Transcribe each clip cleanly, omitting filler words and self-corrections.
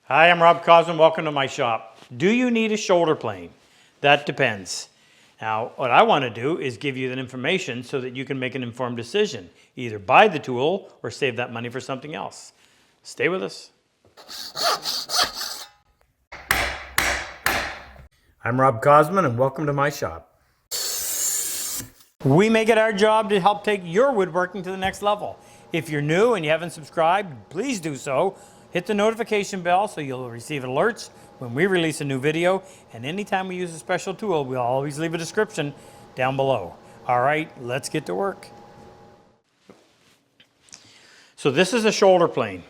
Hi, I'm Rob Cosman. Welcome to my shop. Do you need a shoulder plane? That depends. Now, what I want to do is give you that information so that you can make an informed decision. Either buy the tool or save that money for something else. Stay with us. I'm Rob Cosman and welcome to my shop. We make it our job to help take your woodworking to the next level. If you're new and you haven't subscribed, please do so. Hit the notification bell so you'll receive alerts when we release a new video. And anytime we use a special tool, we'll always leave a description down below. All right, let's get to work. So this is a shoulder plane.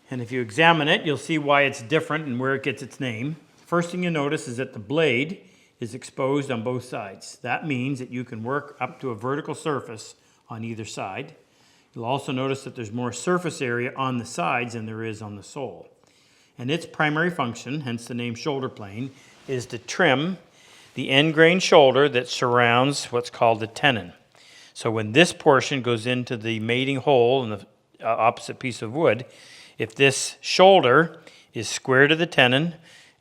And if you examine it, you'll see why it's different and where it gets its name. First thing you notice is that the blade is exposed on both sides. That means that you can work up to a vertical surface on either side. You'll also notice that there's more surface area on the sides than there is on the sole. And its primary function, hence the name shoulder plane, is to trim the end grain shoulder that surrounds what's called the tenon. So when this portion goes into the mating hole in the opposite piece of wood, if this shoulder is square to the tenon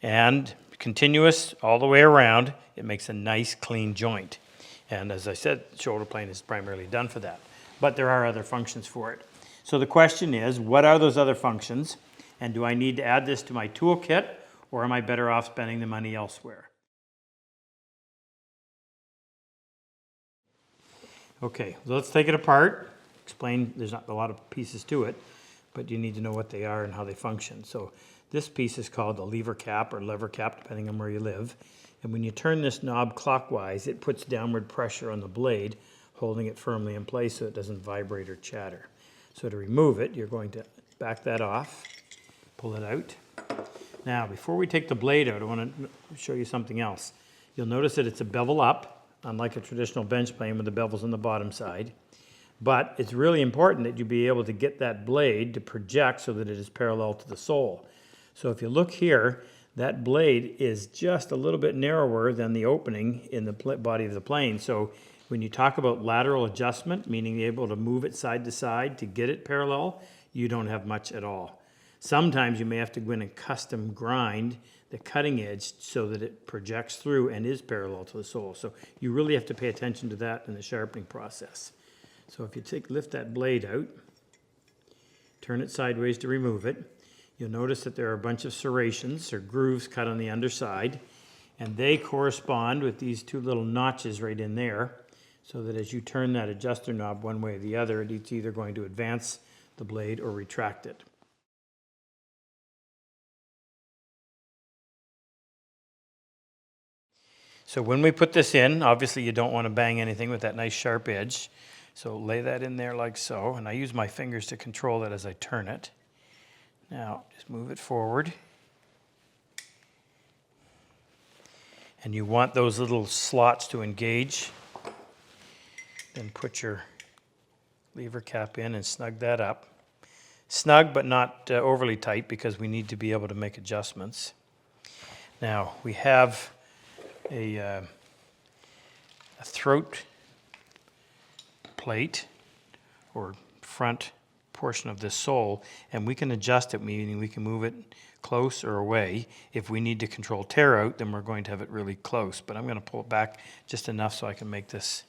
and continuous all the way around, it makes a nice clean joint. And as I said, the shoulder plane is primarily done for that. But there are other functions for it. So the question is, what are those other functions? And do I need to add this to my toolkit, or am I better off spending the money elsewhere? Okay, so let's take it apart. Explain, there's not a lot of pieces to it, but you need to know what they are and how they function. So this piece is called the lever cap or lever cap, depending on where you live. And when you turn this knob clockwise, it puts downward pressure on the blade, holding it firmly in place so it doesn't vibrate or chatter. So to remove it, you're going to back that off, pull it out. Now, before we take the blade out, I want to show you something else. You'll notice that it's a bevel up, unlike a traditional bench plane with the bevels on the bottom side. But it's really important that you be able to get that blade to project so that it is parallel to the sole. So if you look here, that blade is just a little bit narrower than the opening in the body of the plane. So when you talk about lateral adjustment, meaning able to move it side to side to get it parallel, you don't have much at all. Sometimes you may have to go in and custom grind the cutting edge so that it projects through and is parallel to the sole. So you really have to pay attention to that in the sharpening process. So if you lift that blade out, turn it sideways to remove it, you'll notice that there are a bunch of serrations or grooves cut on the underside, and they correspond with these two little notches right in there, so that as you turn that adjuster knob one way or the other, it's either going to advance the blade or retract it. So when we put this in, obviously you don't want to bang anything with that nice sharp edge. So lay that in there like so, and I use my fingers to control that as I turn it. Now, just move it forward. And you want those little slots to engage. Then put your lever cap in and snug that up. Snug but not overly tight because we need to be able to make adjustments. Now, we have a throat plate or front portion of this sole, and we can adjust it, meaning we can move it close or away. If we need to control tear out, then we're going to have it really close, but I'm going to pull it back just enough so I can make this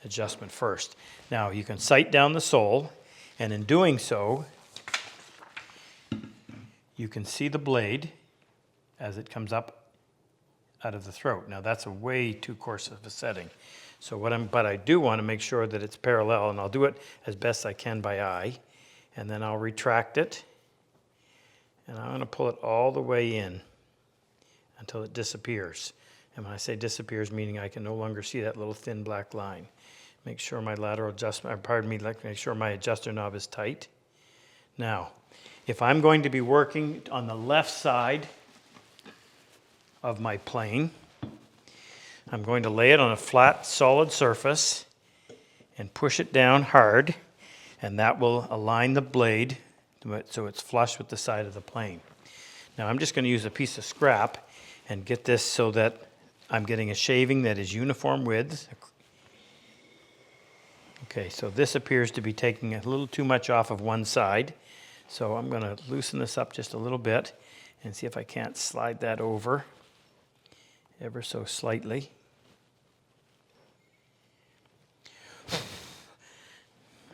adjustment first. Now you can sight down the sole, and in doing so you can see the blade as it comes up out of the throat. Now that's a way too coarse of a setting. So but I do want to make sure that it's parallel, and I'll do it as best I can by eye, and then I'll retract it, and I'm going to pull it all the way in until it disappears. And when I say disappears, meaning I can no longer see that little thin black line. Make sure my lateral adjustment, make sure my adjuster knob is tight. Now, if I'm going to be working on the left side of my plane, I'm going to lay it on a flat, solid surface and push it down hard, and that will align the blade so it's flush with the side of the plane. Now I'm just going to use a piece of scrap and get this so that I'm getting a shaving that is uniform width. Okay, so this appears to be taking a little too much off of one side. So I'm going to loosen this up just a little bit and see if I can't slide that over ever so slightly.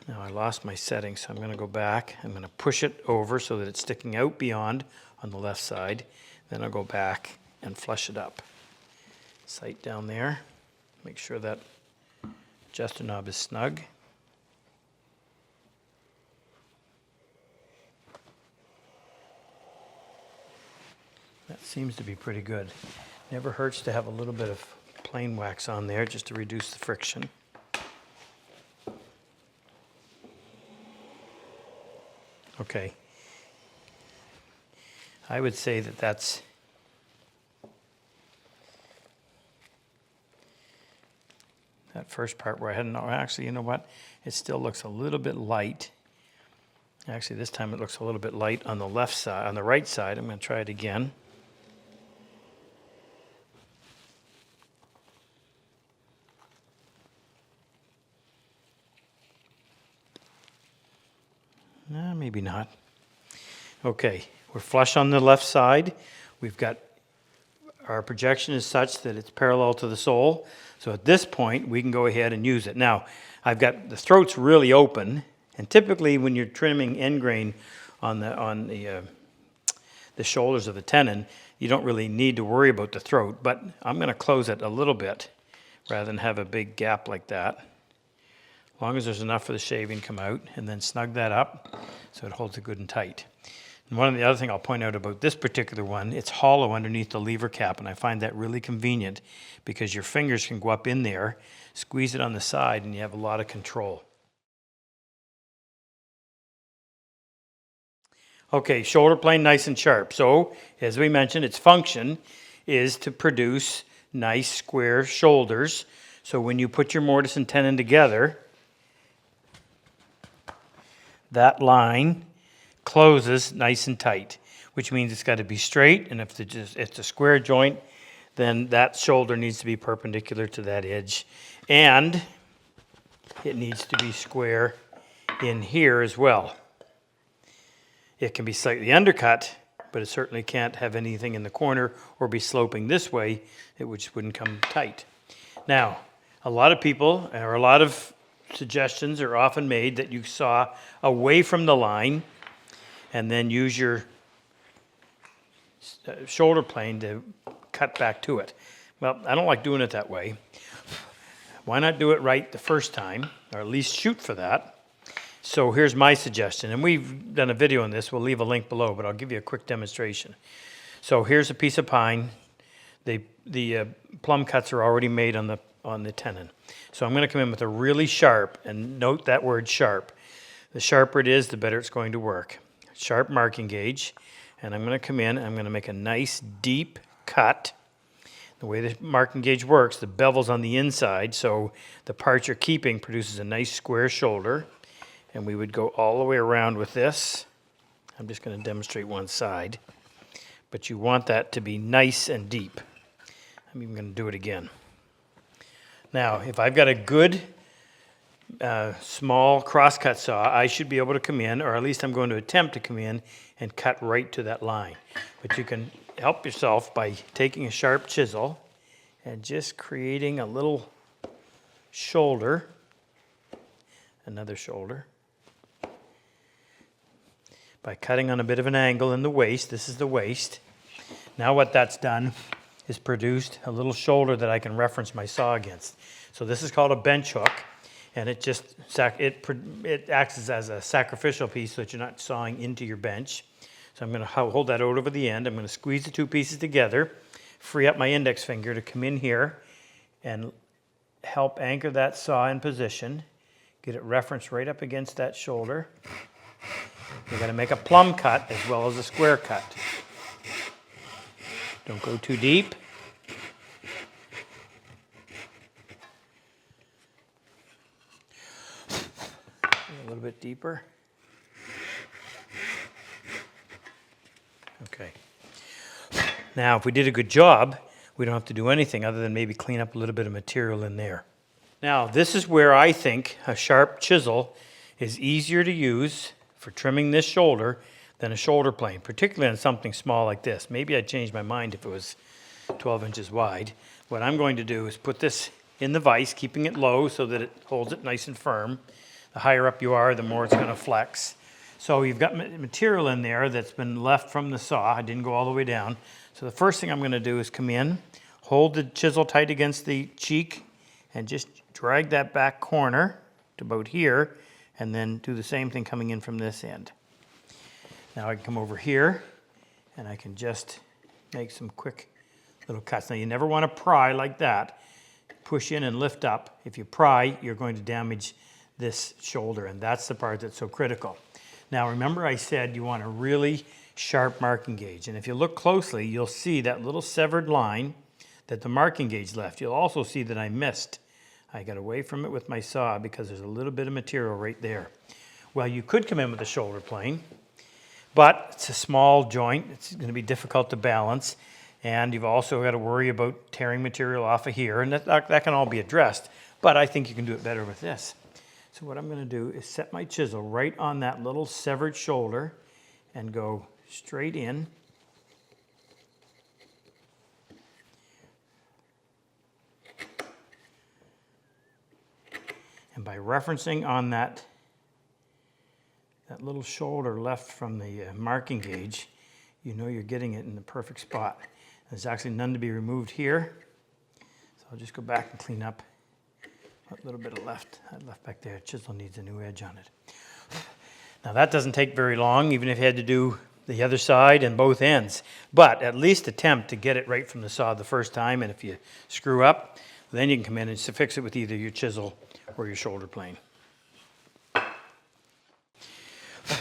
Now I lost my setting, so I'm going to go back. I'm going to push it over so that it's sticking out beyond on the left side. Then I'll go back and flush it up. Sight down there. Make sure that adjuster knob is snug. That seems to be pretty good. Never hurts to have a little bit of plane wax on there just to reduce the friction. Okay. I would say that that's that first part where I had no, actually, you know what? It still looks a little bit light. Actually, this time it looks a little bit light on the left side, on the right side. I'm going to try it again. Maybe not. Okay, we're flush on the left side. We've got, our projection is such that it's parallel to the sole. So at this point, we can go ahead and use it. Now, I've got the throat's really open, and typically when you're trimming end grain on the shoulders of the tenon, you don't really need to worry about the throat, but I'm going to close it a little bit rather than have a big gap like that. As long as there's enough for the shaving to come out, and then snug that up so it holds it good and tight. And one of the other thing I'll point out about this particular one, it's hollow underneath the lever cap, and I find that really convenient because your fingers can go up in there, squeeze it on the side, and you have a lot of control. Okay, shoulder plane nice and sharp. So, as we mentioned, its function is to produce nice square shoulders. So when you put your mortise and tenon together, that line closes nice and tight, which means it's got to be straight, and if it's a square joint, then that shoulder needs to be perpendicular to that edge, and it needs to be square in here as well. It can be slightly undercut, but it certainly can't have anything in the corner or be sloping this way, which wouldn't come tight. Now, a lot of people, or a lot of suggestions are often made that you saw away from the line and then use your shoulder plane to cut back to it. Well, I don't like doing it that way. Why not do it right the first time, or at least shoot for that? So here's my suggestion, and we've done a video on this. We'll leave a link below, but I'll give you a quick demonstration. So here's a piece of pine. The plumb cuts are already made on the tenon. So I'm going to come in with a really sharp, and note that word sharp. The sharper it is, the better it's going to work. Sharp marking gauge, and I'm going to come in and I'm going to make a nice deep cut. The way the marking gauge works, the bevel's on the inside, so the part you're keeping produces a nice square shoulder. And we would go all the way around with this. I'm just going to demonstrate one side. But you want that to be nice and deep. I'm even going to do it again. Now, if I've got a good small crosscut saw, I should be able to come in, or at least I'm going to attempt to come in and cut right to that line. But you can help yourself by taking a sharp chisel and just creating a little shoulder, another shoulder, by cutting on a bit of an angle in the waist. This is the waist. Now what that's done is produced a little shoulder that I can reference my saw against. So this is called a bench hook, and it just it acts as a sacrificial piece so that you're not sawing into your bench. So I'm going to hold that out over the end. I'm going to squeeze the two pieces together, free up my index finger to come in here and help anchor that saw in position, get it referenced right up against that shoulder. You're going to make a plumb cut as well as a square cut. Don't go too deep. A little bit deeper. Okay. Now, if we did a good job, we don't have to do anything other than maybe clean up a little bit of material in there. Now, this is where I think a sharp chisel is easier to use for trimming this shoulder than a shoulder plane, particularly on something small like this. Maybe I'd change my mind if it was 12 inches wide. What I'm going to do is put this in the vise, keeping it low so that it holds it nice and firm. The higher up you are, the more it's going to flex. So you've got material in there that's been left from the saw. I didn't go all the way down. So the first thing I'm going to do is come in, hold the chisel tight against the cheek, and just drag that back corner to about here, and then do the same thing coming in from this end. Now I can come over here, and I can just make some quick little cuts. Now you never want to pry like that. Push in and lift up. If you pry, you're going to damage this shoulder, and that's the part that's so critical. Now remember I said you want a really sharp marking gauge, and if you look closely, you'll see that little severed line that the marking gauge left. You'll also see that I missed. I got away from it with my saw because there's a little bit of material right there. Well, you could come in with a shoulder plane, but it's a small joint. It's going to be difficult to balance, and you've also got to worry about tearing material off of here, and that can all be addressed, but I think you can do it better with this. So what I'm going to do is set my chisel right on that little severed shoulder and go straight in. And by referencing on that little shoulder left from the marking gauge, you know you're getting it in the perfect spot. There's actually none to be removed here. So I'll just go back and clean up what little bit of left back there. Chisel needs a new edge on it. Now that doesn't take very long, even if you had to do the other side and both ends. But at least attempt to get it right from the saw the first time, and if you screw up, then you can come in and fix it with either your chisel or your shoulder plane.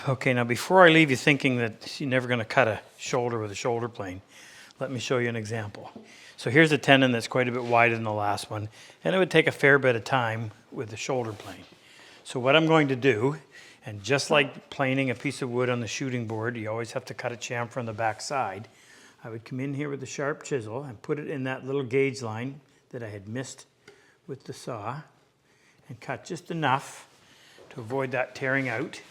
Okay, now before I leave you thinking that you're never going to cut a shoulder with a shoulder plane, let me show you an example. So here's a tendon that's quite a bit wider than the last one, and it would take a fair bit of time with the shoulder plane. So what I'm going to do, and just like planing a piece of wood on the shooting board, you always have to cut a chamfer on the back side. I would come in here with a sharp chisel and put it in that little gauge line that I had missed with the saw, and cut just enough to avoid that tearing out.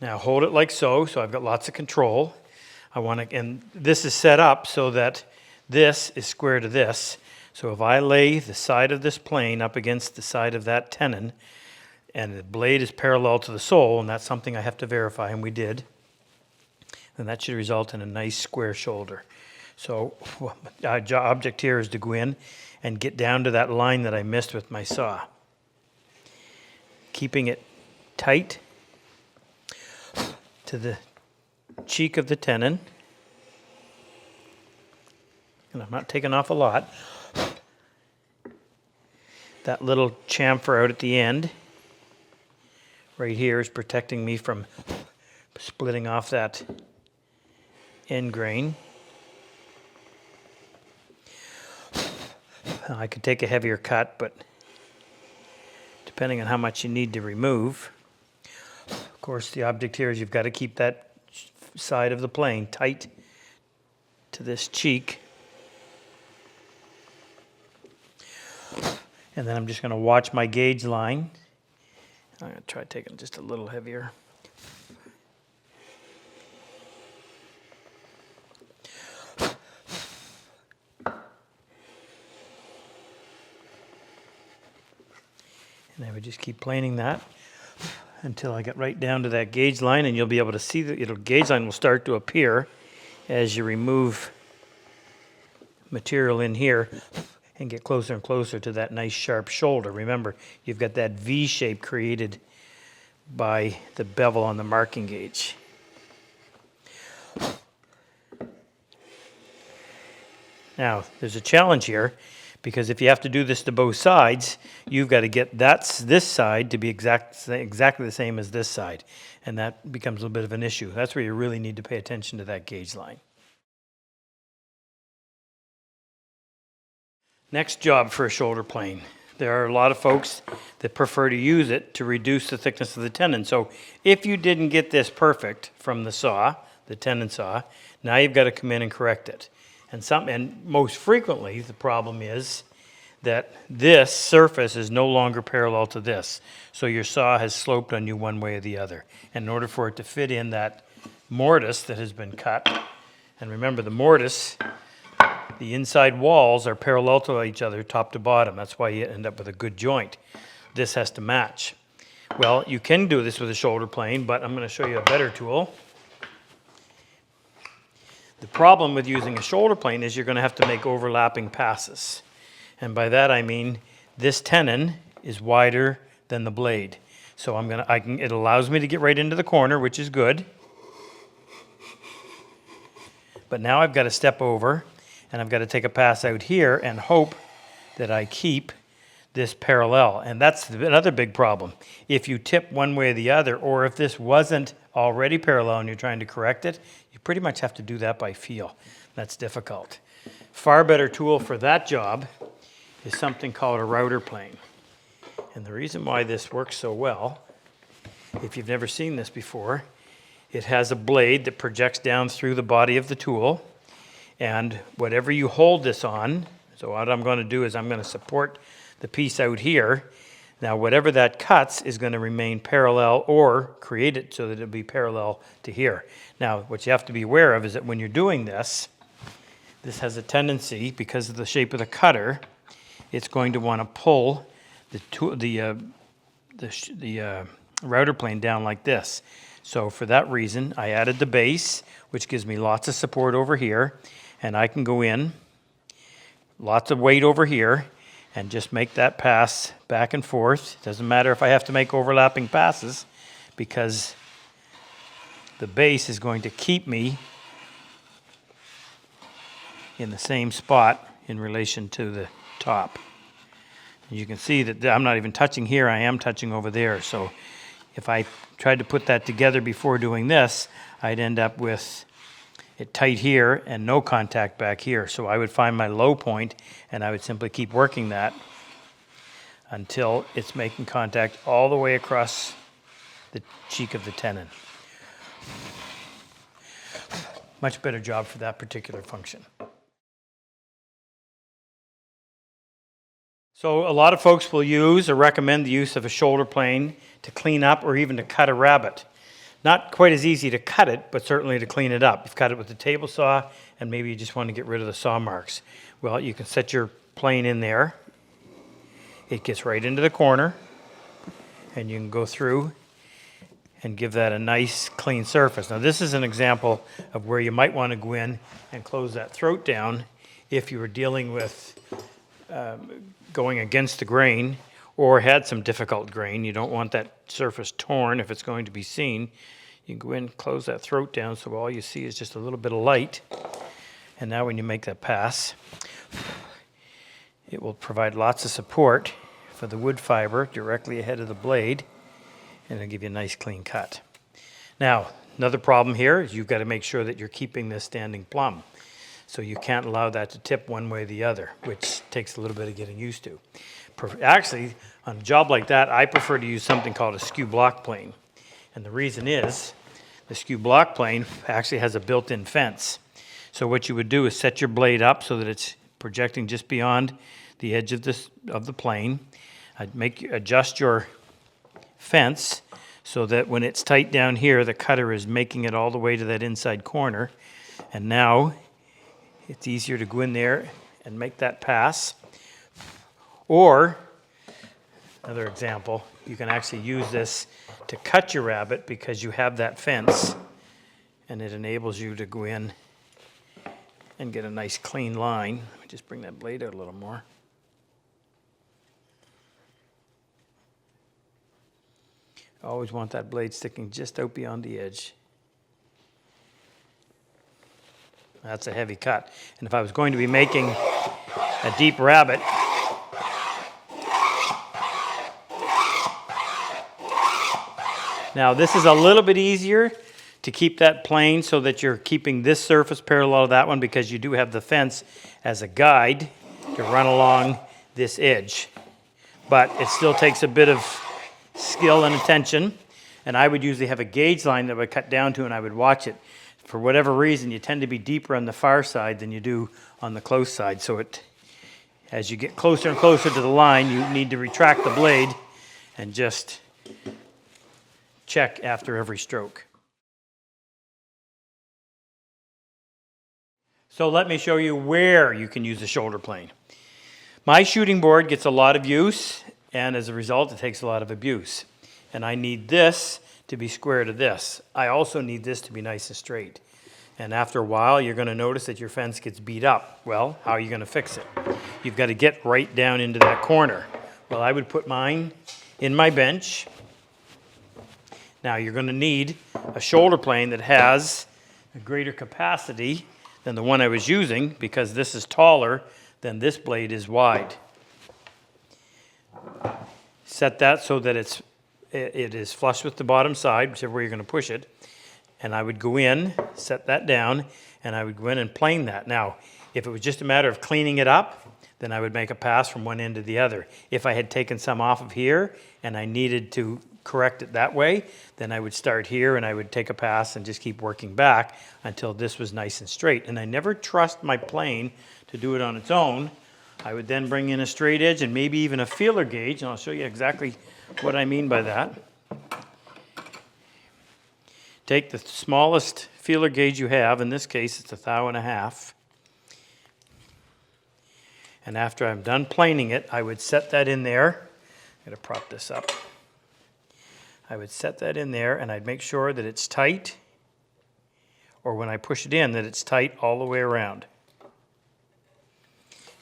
Now hold it like so I've got lots of control. And this is set up so that this is square to this. So if I lay the side of this plane up against the side of that tenon, and the blade is parallel to the sole, and that's something I have to verify, and we did, then that should result in a nice square shoulder. So our object here is to go in and get down to that line that I missed with my saw. Keeping it tight to the cheek of the tenon. And I'm not taking off a lot. That little chamfer out at the end right here is protecting me from splitting off that end grain. I could take a heavier cut, but depending on how much you need to remove. Of course, the object here is you've got to keep that side of the plane tight to this cheek. And then I'm just going to watch my gauge line. I'm going to try taking just a little heavier. And I would just keep planing that until I get right down to that gauge line, and you'll be able to see that the gauge line will start to appear as you remove material in here and get closer and closer to that nice sharp shoulder. Remember, you've got that V shape created by the bevel on the marking gauge. Now, there's a challenge here, because if you have to do this to both sides, you've got to get this side to be exactly the same as this side, and that becomes a little bit of an issue. That's where you really need to pay attention to that gauge line. Next job for a shoulder plane. There are a lot of folks that prefer to use it to reduce the thickness of the tendon. So if you didn't get this perfect from the saw, the tendon saw, now you've got to come in and correct it. And most frequently, the problem is that this surface is no longer parallel to this. So your saw has sloped on you one way or the other. And in order for it to fit in that mortise that has been cut, and remember the mortise, the inside walls are parallel to each other top to bottom. That's why you end up with a good joint. This has to match. Well, you can do this with a shoulder plane, but I'm going to show you a better tool. The problem with using a shoulder plane is you're going to have to make overlapping passes. And by that I mean this tenon is wider than the blade. So it allows me to get right into the corner, which is good. But now I've got to step over and I've got to take a pass out here and hope that I keep this parallel. And that's another big problem. If you tip one way or the other, or if this wasn't already parallel and you're trying to correct it, you pretty much have to do that by feel. That's difficult. Far better tool for that job is something called a router plane. And the reason why this works so well, if you've never seen this before, it has a blade that projects down through the body of the tool, and whatever you hold this on, so what I'm going to do is I'm going to support the piece out here. Now whatever that cuts is going to remain parallel or create it so that it'll be parallel to here. Now what you have to be aware of is that when you're doing this, this has a tendency, because of the shape of the cutter, it's going to want to pull the router plane down like this. So for that reason, I added the base, which gives me lots of support over here, and I can go in, lots of weight over here, and just make that pass back and forth. It doesn't matter if I have to make overlapping passes, because the base is going to keep me in the same spot in relation to the top. You can see that I'm not even touching here, I am touching over there. So if I tried to put that together before doing this, I'd end up with it tight here and no contact back here. So I would find my low point and I would simply keep working that until it's making contact all the way across the cheek of the tenon. Much better job for that particular function. So a lot of folks will use or recommend the use of a shoulder plane to clean up or even to cut a rabbet. Not quite as easy to cut it, but certainly to clean it up. You've cut it with a table saw and maybe you just want to get rid of the saw marks. Well, you can set your plane in there. It gets right into the corner and you can go through and give that a nice clean surface. Now this is an example of where you might want to go in and close that throat down if you were dealing with going against the grain or had some difficult grain. You don't want that surface torn if it's going to be seen. You can go in, close that throat down so all you see is just a little bit of light. And now when you make that pass, it will provide lots of support for the wood fiber directly ahead of the blade, and it'll give you a nice clean cut. Now, another problem here is you've got to make sure that you're keeping this standing plumb. So you can't allow that to tip one way or the other, which takes a little bit of getting used to. Actually, on a job like that, I prefer to use something called a Skewblock Plane. And the reason is, the Skewblock Plane actually has a built-in fence. So what you would do is set your blade up so that it's projecting just beyond the edge of the plane. Adjust your fence so that when it's tight down here, the cutter is making it all the way to that inside corner. And now it's easier to go in there and make that pass. Or, another example, you can actually use this to cut your rabbet because you have that fence and it enables you to go in and get a nice clean line. Let me just bring that blade out a little more. Always want that blade sticking just out beyond the edge. That's a heavy cut. And if I was going to be making a deep rabbet, now this is a little bit easier to keep that plane so that you're keeping this surface parallel to that one because you do have the fence as a guide to run along this edge. But it still takes a bit of skill and attention, and I would usually have a gauge line that I would cut down to and I would watch it. For whatever reason, you tend to be deeper on the far side than you do on the close side, so it As you get closer and closer to the line, you need to retract the blade and just check after every stroke. So let me show you where you can use the shoulder plane. My shooting board gets a lot of use, and as a result, it takes a lot of abuse. And I need this to be square to this. I also need this to be nice and straight. And after a while, you're going to notice that your fence gets beat up. Well, how are you going to fix it? You've got to get right down into that corner. Well, I would put mine in my bench. Now, you're going to need a shoulder plane that has a greater capacity than the one I was using, because this is taller than this blade is wide. Set that so that it is flush with the bottom side, whichever way you're going to push it. And I would go in, set that down, and I would go in and plane that. Now, if it was just a matter of cleaning it up, then I would make a pass from one end to the other. If I had taken some off of here and I needed to correct it that way, then I would start here and I would take a pass and just keep working back until this was nice and straight. And I never trust my plane to do it on its own. I would then bring in a straight edge and maybe even a feeler gauge, and I'll show you exactly what I mean by that. Take the smallest feeler gauge you have. In this case, it's 1 thou. And after I'm done planing it, I would set that in there. I'm going to prop this up. I would set that in there, and I'd make sure that it's tight, or when I push it in, that it's tight all the way around.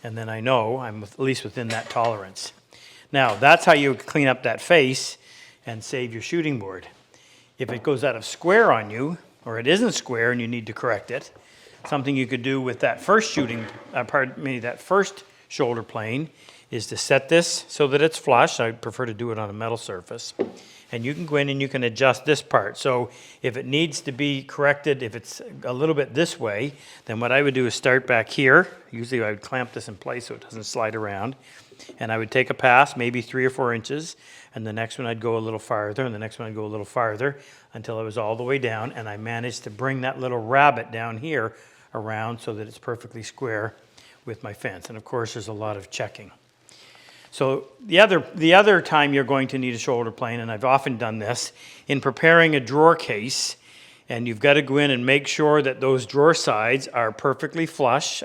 And then I know I'm at least within that tolerance. Now, that's how you clean up that face and save your shooting board. If it goes out of square on you, or it isn't square and you need to correct it, something you could do with that first that first shoulder plane is to set this so that it's flush. I prefer to do it on a metal surface. And you can go in and you can adjust this part. So if it needs to be corrected, if it's a little bit this way, then what I would do is start back here. Usually I would clamp this in place so it doesn't slide around. And I would take a pass, maybe 3 or 4 inches, and the next one I'd go a little farther, and the next one I'd go a little farther until it was all the way down, and I managed to bring that little rabbit down here around so that it's perfectly square with my fence. And of course, there's a lot of checking. So the other time you're going to need a shoulder plane, and I've often done this, in preparing a drawer case, and you've got to go in and make sure that those drawer sides are perfectly flush,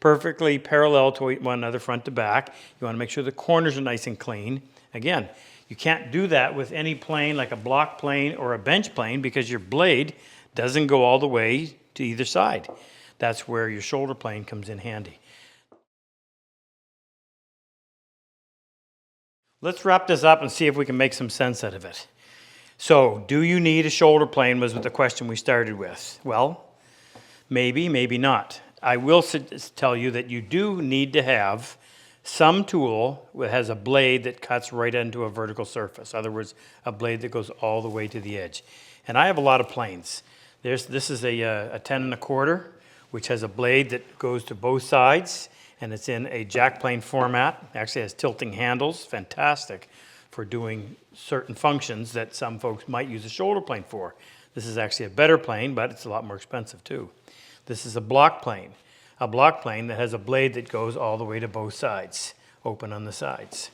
perfectly parallel to one another front to back. You want to make sure the corners are nice and clean. Again, you can't do that with any plane like a block plane or a bench plane because your blade doesn't go all the way to either side. That's where your shoulder plane comes in handy. Let's wrap this up and see if we can make some sense out of it. So, do you need a shoulder plane was the question we started with. Well, maybe, maybe not. I will tell you that you do need to have some tool that has a blade that cuts right into a vertical surface. In other words, a blade that goes all the way to the edge. And I have a lot of planes. This is a 10 1/4, which has a blade that goes to both sides, and it's in a jack plane format. It actually has tilting handles, fantastic for doing certain functions that some folks might use a shoulder plane for. This is actually a better plane, but it's a lot more expensive too. This is a block plane that has a blade that goes all the way to both sides, open on the sides.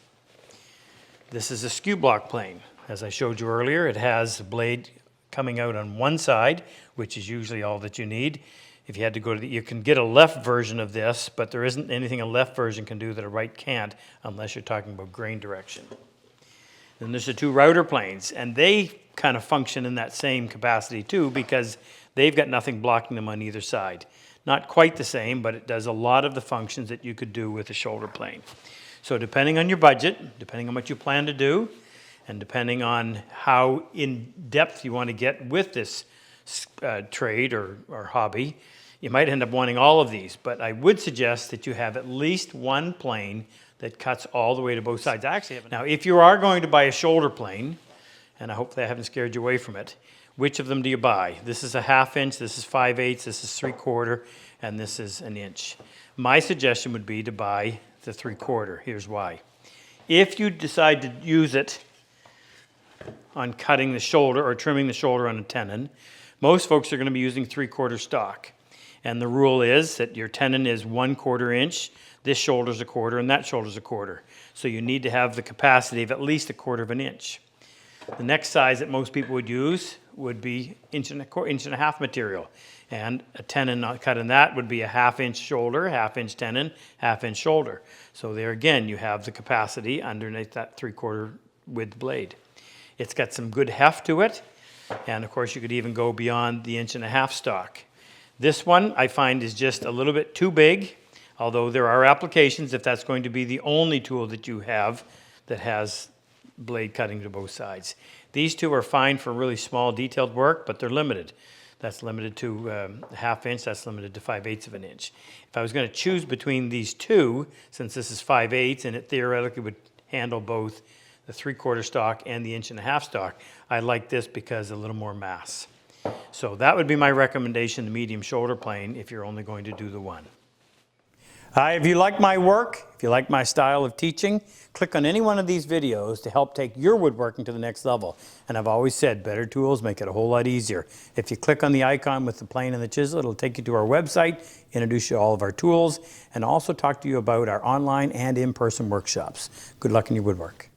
This is a Skewblock plane. As I showed you earlier, it has a blade coming out on one side, which is usually all that you need. If you had to go to you can get a left version of this, but there isn't anything a left version can do that a right can't unless you're talking about grain direction. Then there's the 2 router planes, and they kind of function in that same capacity too because they've got nothing blocking them on either side. Not quite the same, but it does a lot of the functions that you could do with a shoulder plane. So depending on your budget, depending on what you plan to do, and depending on how in depth you want to get with this trade or hobby, you might end up wanting all of these. But I would suggest that you have at least one plane that cuts all the way to both sides. Now, if you are going to buy a shoulder plane, and I hope that I haven't scared you away from it, which of them do you buy? This is a 1/2 inch, this is 5/8, this is 3/4, and this is 1 inch. My suggestion would be to buy the 3/4. Here's why. If you decide to use it on cutting the shoulder or trimming the shoulder on a tendon, most folks are going to be using 3/4 stock. And the rule is that your tenon is 1/4 inch, this shoulder's 1/4, and that shoulder's 1/4. So you need to have the capacity of at least 1/4 inch. The next size that most people would use would be inch and a half material. And a tenon cut in that would be a 1/2 inch shoulder, 1/2 inch tenon, 1/2 inch shoulder. So there again, you have the capacity underneath that 3/4 width blade. It's got some good heft to it. And of course, you could even go beyond the 1.5 inch stock. This one I find is just a little bit too big, although there are applications if that's going to be the only tool that you have that has blade cutting to both sides. These two are fine for really small detailed work, but they're limited. That's limited to 1/2 inch, that's limited to 5/8 of an inch. If I was going to choose between these two, since this is 5/8 and it theoretically would handle both the 3/4 stock and the 1.5 inch stock, I like this because a little more mass. So that would be my recommendation, the medium shoulder plane, if you're only going to do the one. If you like my work, if you like my style of teaching, click on any one of these videos to help take your woodworking to the next level. And I've always said better tools make it a whole lot easier. If you click on the icon with the plane and the chisel, it'll take you to our website, introduce you to all of our tools, and also talk to you about our online and in-person workshops. Good luck in your woodwork.